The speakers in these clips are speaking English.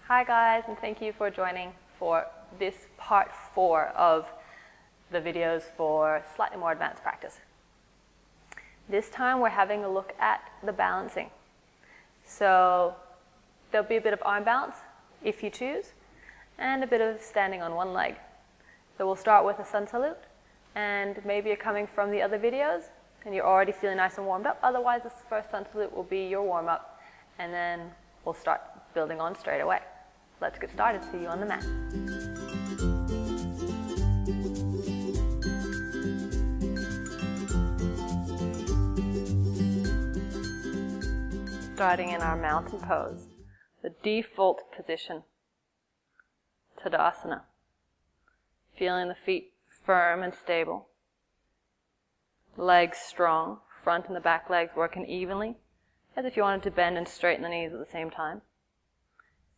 Hi guys, and thank you for joining for this part 4 of the videos for slightly more advanced practice. This time we're having a look at the balancing. So there'll be a bit of arm balance if you choose, and a bit of standing on one leg. So we'll start with a sun salute, and maybe you're coming from the other videos and you're already feeling nice and warmed up. Otherwise, this first sun salute will be your warm up, and then we'll start building on straight away. Let's get started. See you on the mat. Starting in our mountain pose, the default position, Tadasana. Feeling the feet firm and stable. Legs strong, front and the back legs working evenly, as if you wanted to bend and straighten the knees at the same time.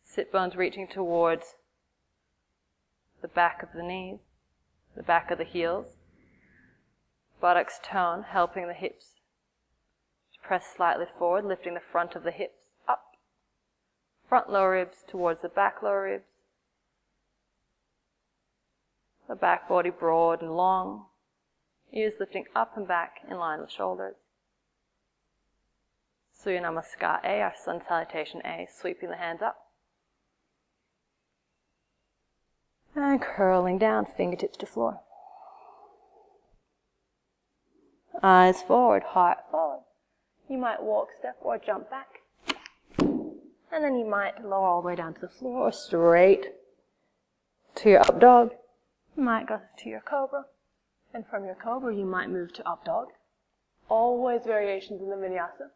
Sit bones reaching towards the back of the knees, the back of the heels. Buttocks tone, helping the hips to press slightly forward, lifting the front of the hips up. Front lower ribs towards the back lower ribs. The back body broad and long. Ears lifting up and back in line with shoulders. Surya Namaskar A, our sun salutation A, sweeping the hands up. And curling down, fingertips to floor. Eyes forward, heart forward. You might walk, step, or jump back. And then you might lower all the way down to the floor, or straight to your up dog. You might go to your cobra. And from your cobra, you might move to up dog. Always variations in the vinyasa.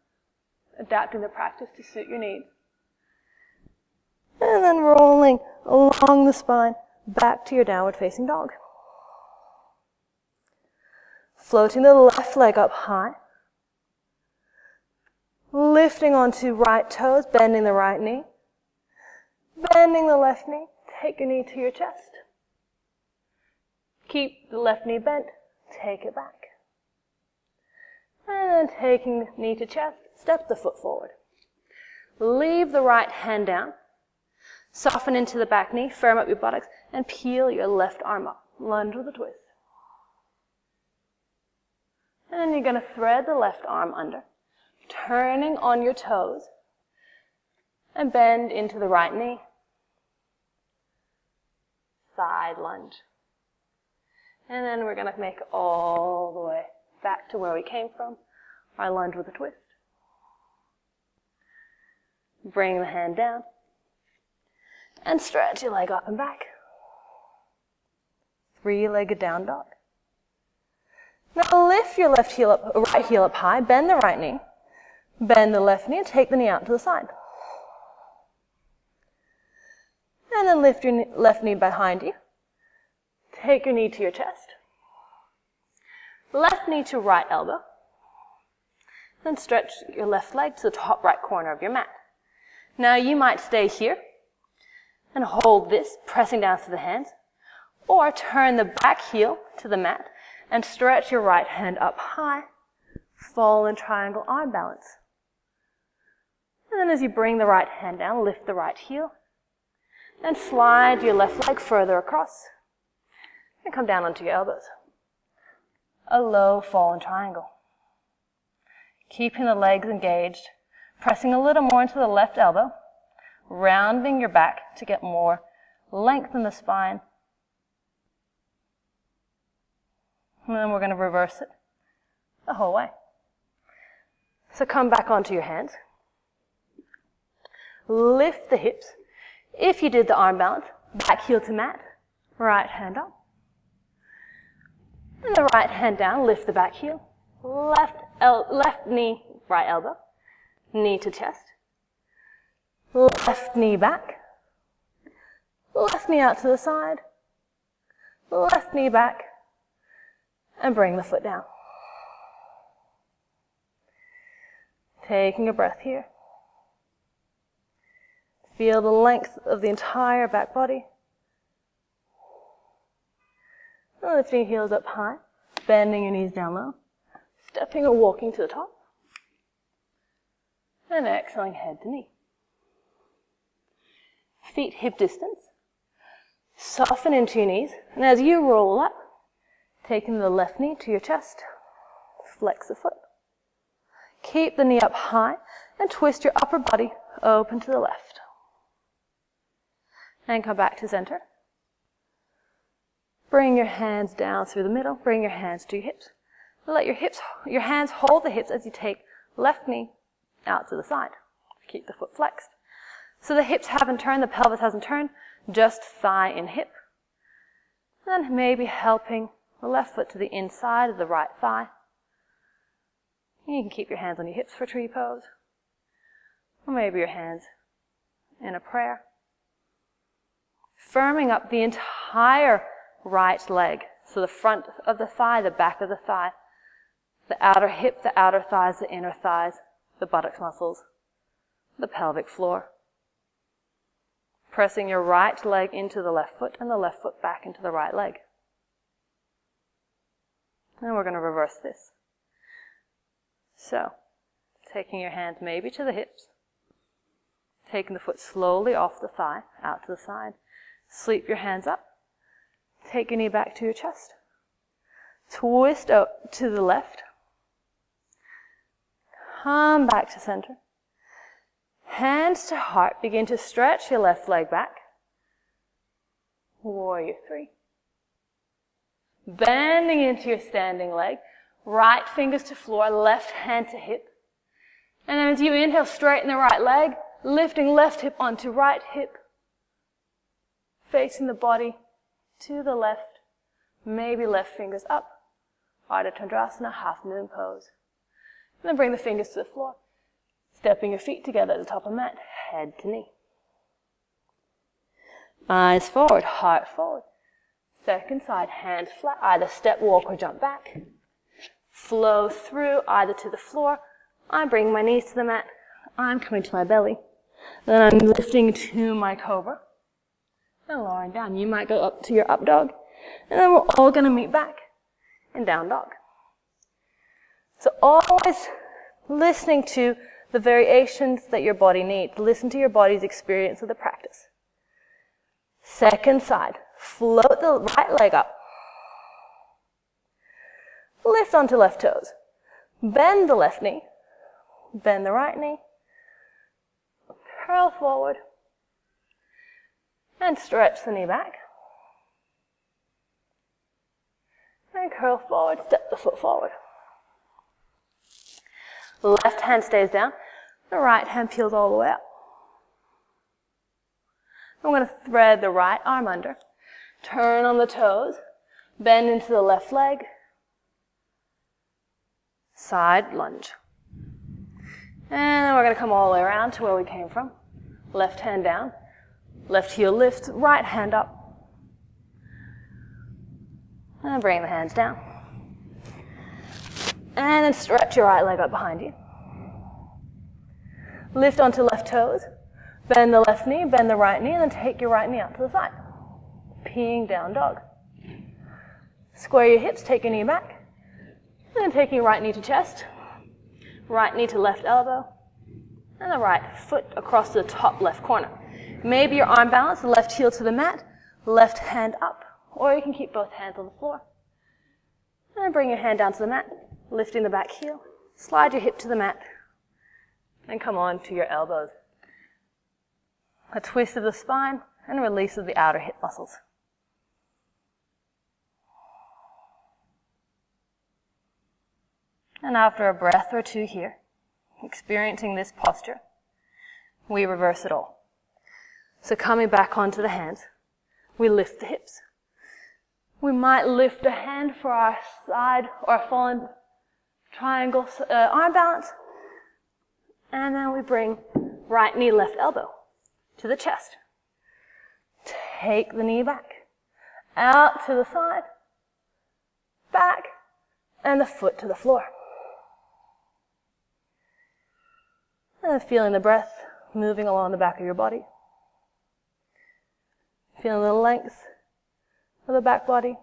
Adapting the practice to suit your needs. And then rolling along the spine, back to your downward facing dog. Floating the left leg up high. Lifting onto right toes, bending the right knee. Bending the left knee, take your knee to your chest. Keep the left knee bent, take it back. And taking the knee to chest, step the foot forward. Leave the right hand down. Soften into the back knee, firm up your buttocks, and peel your left arm up. Lunge with a twist. And you're going to thread the left arm under, turning on your toes, and bend into the right knee. Side lunge. And then we're going to make it all the way back to where we came from. Our lunge with a twist. Bring the hand down. And stretch your leg up and back. Three-legged down dog. Now lift your left heel up, right heel up high. Bend the right knee. Bend the left knee and take the knee out to the side. And then lift your left knee behind you. Take your knee to your chest. Left knee to right elbow. Then stretch your left leg to the top right corner of your mat. Now you might stay here and hold this, pressing down to the hands, or turn the back heel to the mat and stretch your right hand up high, fall in triangle arm balance. And then as you bring the right hand down, lift the right heel and slide your left leg further across. And come down onto your elbows. A low fall in triangle. Keeping the legs engaged, pressing a little more into the left elbow, rounding your back to get more length in the spine. And then we're going to reverse it the whole way. So come back onto your hands. Lift the hips. If you did the arm balance, back heel to mat, right hand up. And the right hand down, lift the back heel. Left knee, right elbow. Knee to chest. Left knee back. Left knee out to the side. Left knee back. And bring the foot down. Taking a breath here. Feel the length of the entire back body. Lifting your heels up high, bending your knees down low, stepping or walking to the top, and exhaling head to knee. feet hip distance. Soften into your knees, and as you roll up, taking the left knee to your chest, flex the foot. Keep the knee up high and twist your upper body open to the left. And come back to center. Bring your hands down through the middle, bring your hands to your hips. Let your hands hold the hips as you take left knee out to the side. Keep the foot flexed. So the hips haven't turned, the pelvis hasn't turned, just thigh and hip. And maybe helping the left foot to the inside of the right thigh. You can keep your hands on your hips for tree pose. Or maybe your hands in a prayer. Firming up the entire right leg. So the front of the thigh, the back of the thigh, the outer hip, the outer thighs, the inner thighs, the buttocks muscles, the pelvic floor. Pressing your right leg into the left foot and the left foot back into the right leg. And we're going to reverse this. So, taking your hands maybe to the hips, taking the foot slowly off the thigh, out to the side. Sweep your hands up, take your knee back to your chest. Twist up to the left. Come back to center. Hands to heart, begin to stretch your left leg back. Warrior 3. Bending into your standing leg, right fingers to floor, left hand to hip. And then as you inhale, straighten the right leg, lifting left hip onto right hip, facing the body to the left, maybe left fingers up, Ardha Chandrasana, half moon pose. And then bring the fingers to the floor. Stepping your feet together at the top of the mat, head to knee. Eyes forward, heart forward. Second side, hands flat, either step, walk, or jump back. Flow through, either to the floor. I'm bringing my knees to the mat. I'm coming to my belly. Then I'm lifting to my cobra. And lowering down. You might go up to your up dog. And then we're all going to meet back in down dog. So always listening to the variations that your body needs. Listen to your body's experience of the practice. Second side. Float the right leg up. Lift onto left toes. Bend the left knee. Bend the right knee. Curl forward. And stretch the knee back. And curl forward, step the foot forward. Left hand stays down. The right hand peels all the way up. I'm going to thread the right arm under. Turn on the toes. Bend into the left leg. Side lunge. And then we're going to come all the way around to where we came from. Left hand down. Left heel lifts. Right hand up. And bring the hands down. And then stretch your right leg up behind you. Lift onto left toes. Bend the left knee, bend the right knee, and then take your right knee out to the side. Peeing down dog. Square your hips, take your knee back. And then taking your right knee to chest. Right knee to left elbow. And the right foot across the top left corner. Maybe your arm balance, the left heel to the mat, left hand up. Or you can keep both hands on the floor. And then bring your hand down to the mat, lifting the back heel. Slide your hip to the mat. And come on to your elbows. A twist of the spine and a release of the outer hip muscles. And after a breath or two here, experiencing this posture, we reverse it all. So coming back onto the hands, we lift the hips. We might lift a hand for our side or fallen triangle arm balance. And then we bring right knee, left elbow to the chest. Take the knee back, out to the side, back, and the foot to the floor. And feeling the breath moving along the back of your body. Feeling the length of the back body.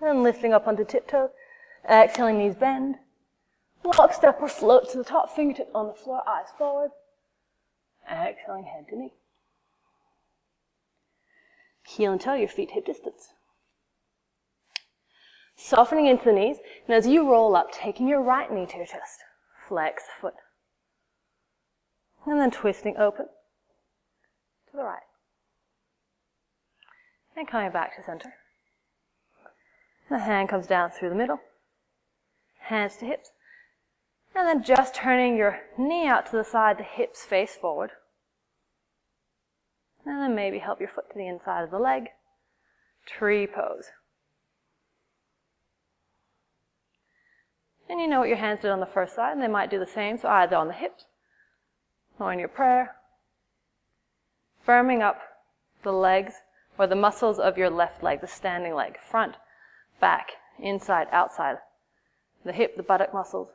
And lifting up onto tiptoes. Exhaling, knees bend. Walk, step, or float to the top, fingertips on the floor, eyes forward. Exhaling, head to knee. Heel and toe, your feet hip distance. Softening into the knees, and as you roll up, taking your right knee to your chest, flex the foot. And then twisting open to the right. And coming back to center. The hand comes down through the middle, hands to hips, and then just turning your knee out to the side, the hips face forward. And then maybe help your foot to the inside of the leg, tree pose. And you know what your hands did on the first side, and they might do the same, so either on the hips or in your prayer, firming up the legs or the muscles of your left leg, the standing leg, front, back, inside, outside, the hip, the buttock muscles.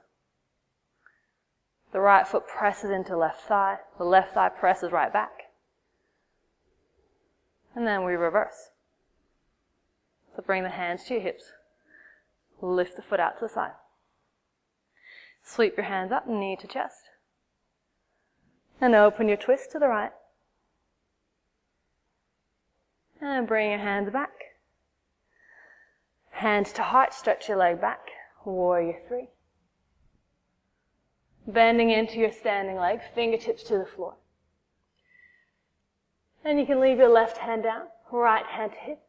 The right foot presses into left thigh, the left thigh presses right back. And then we reverse. So bring the hands to your hips, lift the foot out to the side. Sweep your hands up, knee to chest. And open your twist to the right. And bring your hands back. Hands to heart, stretch your leg back. Warrior 3. Bending into your standing leg, fingertips to the floor. And you can leave your left hand down, right hand to hip.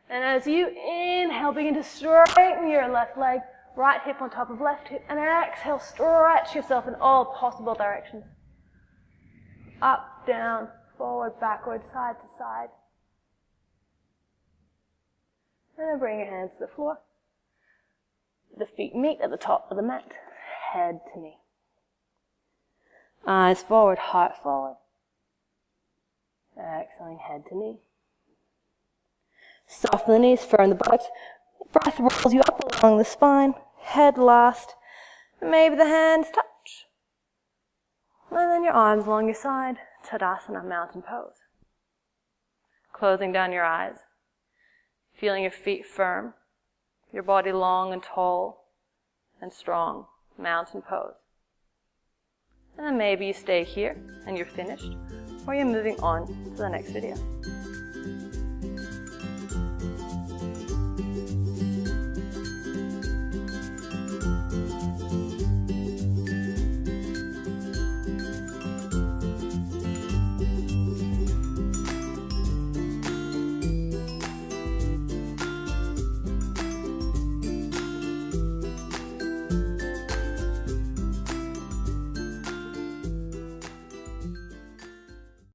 And as you inhale, begin to straighten your left leg, right hip on top of left hip. And exhale, stretch yourself in all possible directions. Up, down, forward, backward, side to side. And then bring your hands to the floor. The feet meet at the top of the mat, head to knee. Eyes forward, heart forward. Exhaling, head to knee. Soften the knees, firm the buttocks. Breath rolls you up along the spine, head last. Maybe the hands touch. And then your arms along your side, Tadasana, mountain pose. Closing down your eyes, feeling your feet firm, your body long and tall and strong, mountain pose. And then maybe you stay here and you're finished, or you're moving on to the next video.